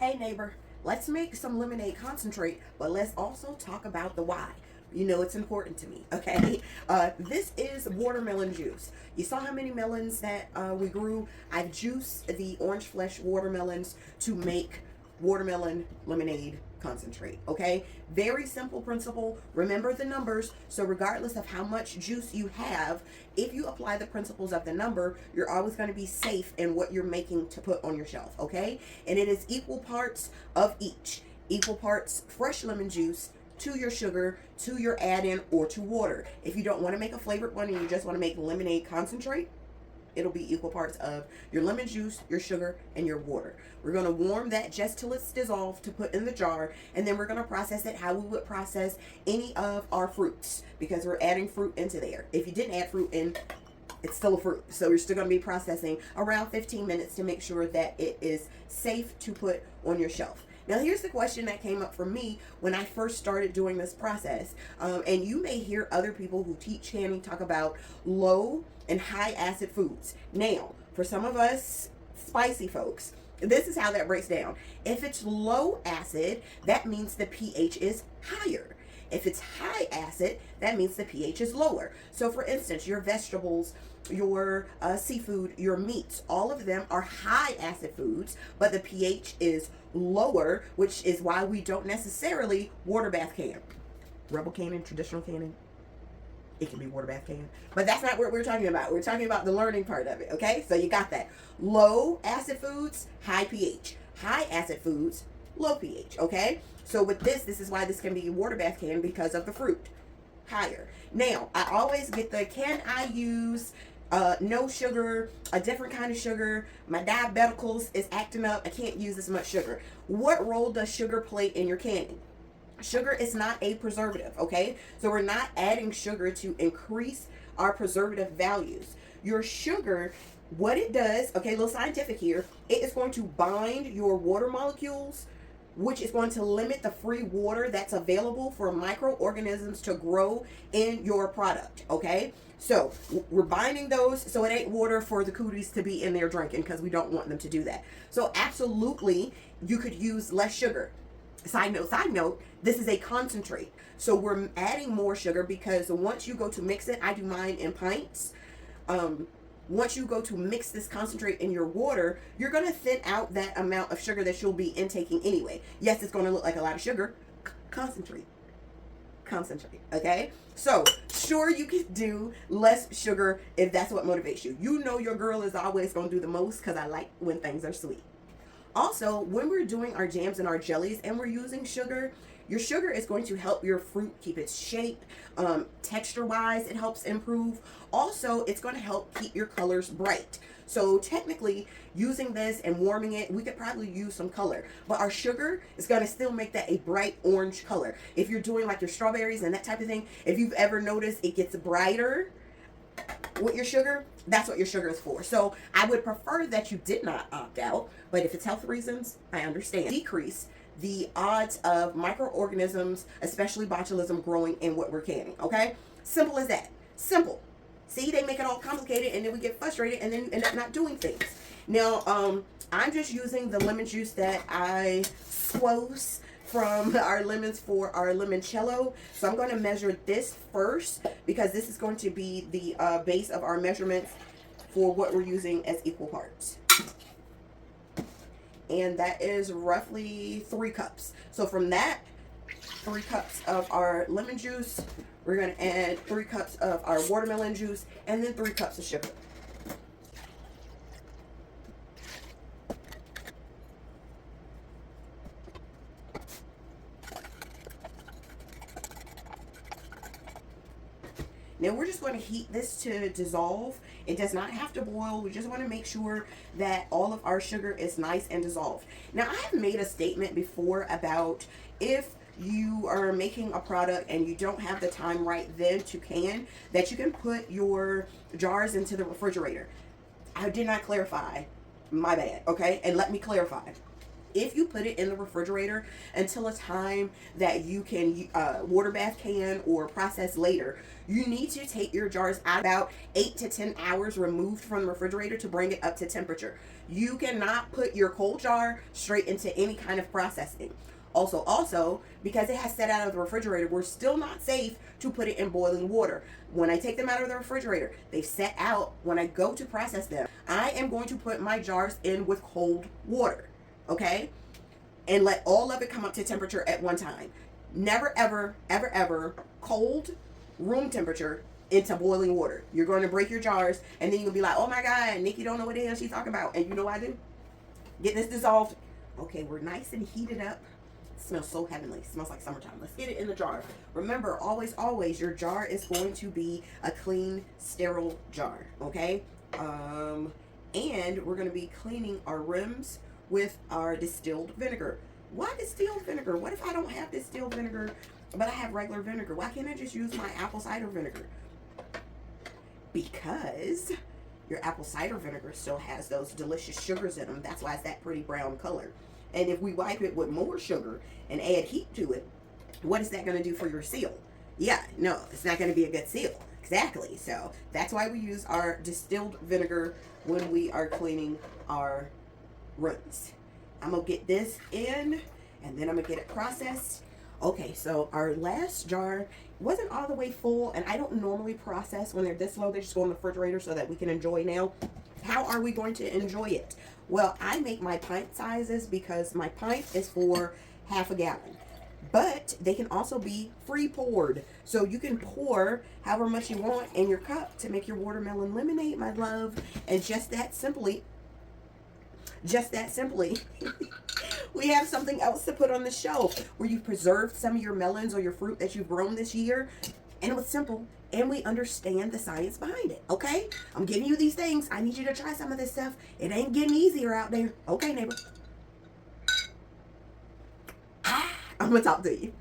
Hey neighbor, let's make some lemonade concentrate, but let's also talk about the why. You know it's important to me, okay? This is watermelon juice. You saw how many melons that we grew? I've juiced the orange flesh watermelons to make watermelon lemonade concentrate, okay? Very simple principle. Remember the numbers. So regardless of how much juice you have, if you apply the principles of the number, you're always going to be safe in what you're making to put on your shelf, okay? And it is equal parts of each. Equal parts fresh lemon juice to your sugar, to your add-in, or to water. If you don't want to make a flavored one and you just want to make lemonade concentrate, it'll be equal parts of your lemon juice, your sugar, and your water. We're going to warm that just till it's dissolved to put in the jar, and then we're going to process it how we would process any of our fruits, because we're adding fruit into there. If you didn't add fruit in, it's still a fruit. So you're still going to be processing around 15 minutes to make sure that it is safe to put on your shelf. Now, here's the question that came up for me when I first started doing this process. And you may hear other people who teach canning talk about low and high acid foods. Now, for some of us spicy folks, this is how that breaks down. If it's low acid, that means the pH is higher. If it's high acid, that means the pH is lower. So for instance, your vegetables, your seafood, your meats, all of them are high acid foods, but the pH is lower, which is why we don't necessarily water bath can. Rebel canning, traditional canning, it can be water bath can. But that's not what we're talking about. We're talking about the learning part of it, okay? So you got that. Low acid foods, high pH. High acid foods, low pH, okay? So with this is why this can be a water bath can, because of the fruit. Higher. Now, I always get the, can I use no sugar, a different kind of sugar? My diabeticals is acting up. I can't use this much sugar. What role does sugar play in your canning? Sugar is not a preservative, okay? So we're not adding sugar to increase our preservative values. Your sugar, what it does, okay, a little scientific here, it is going to bind your water molecules, which is going to limit the free water that's available for microorganisms to grow in your product, okay? So we're binding those so it ain't water for the cooties to be in there drinking, because we don't want them to do that. So absolutely, you could use less sugar. Side note, this is a concentrate. So we're adding more sugar because once you go to mix it, I do mine in pints. Once you go to mix this concentrate in your water, you're going to thin out that amount of sugar that you'll be intaking anyway. Yes, it's going to look like a lot of sugar. Concentrate, okay? So, sure, you can do less sugar if that's what motivates you. You know your girl is always going to do the most, because I like when things are sweet. Also, when we're doing our jams and our jellies and we're using sugar, your sugar is going to help your fruit keep its shape. Texture-wise, it helps improve. Also, it's going to help keep your colors bright. So technically, using this and warming it, we could probably use some color. But our sugar is going to still make that a bright orange color. If you're doing like your strawberries and that type of thing, if you've ever noticed, it gets brighter with your sugar. That's what your sugar is for. So I would prefer that you did not opt out, but if it's health reasons, I understand. Decrease the odds of microorganisms, especially botulism, growing in what we're canning, okay? Simple as that. Simple. See, they make it all complicated, and then we get frustrated and then end up not doing things. Now, I'm just using the lemon juice that I squoze from our lemons for our limoncello. So I'm going to measure this first, because this is going to be the base of our measurements for what we're using as equal parts. And that is roughly 3 cups. So from that, 3 cups of our lemon juice, we're going to add 3 cups of our watermelon juice, and then 3 cups of sugar. Now we're just going to heat this to dissolve. It does not have to boil. We just want to make sure that all of our sugar is nice and dissolved. Now, I have made a statement before about if you are making a product and you don't have the time right then to can, that you can put your jars into the refrigerator. I did not clarify. My bad, okay? And let me clarify. if you put it in the refrigerator until a time that you can water bath can or process later, you need to take your jars out about 8 to 10 hours removed from the refrigerator to bring it up to temperature. You cannot put your cold jar straight into any kind of processing. Also, because it has set out of the refrigerator, we're still not safe to put it in boiling water. When I take them out of the refrigerator, they've set out. When I go to process them, I am going to put my jars in with cold water, okay? And let all of it come up to temperature at one time. Never, ever, ever, ever cold room temperature into boiling water. You're going to break your jars, and then you'll be like, oh my God, Nikki don't know what the hell she's talking about. And you know what I do? Get this dissolved. Okay, we're nice and heated up. Smells so heavenly. Smells like summertime. Let's get it in the jar. Remember, always, always, your jar is going to be a clean, sterile jar. Okay? And we're going to be cleaning our rims with our distilled vinegar. Why distilled vinegar? What if I don't have distilled vinegar, but I have regular vinegar? Why can't I just use my apple cider vinegar? Because your apple cider vinegar still has those delicious sugars in them. That's why it's that pretty brown color. And if we wipe it with more sugar and add heat to it, what is that going to do for your seal? Yeah, no, it's not going to be a good seal. Exactly. So that's why we use our distilled vinegar when we are cleaning our rims. I'm going to get this in, and then I'm going to get it processed. Okay, so our last jar wasn't all the way full, and I don't normally process when they're this low. They just go in the refrigerator so that we can enjoy now. How are we going to enjoy it? Well, I make my pint sizes because my pint is for half a gallon. But they can also be free poured. So you can pour however much you want in your cup to make your watermelon lemonade, my love. And just that simply, we have something else to put on the shelf where you've preserved some of your melons or your fruit that you've grown this year. And it was simple. And we understand the science behind it, okay? I'm giving you these things. I need you to try some of this stuff. It ain't getting easier out there. Okay, neighbor. I'm going to talk to you.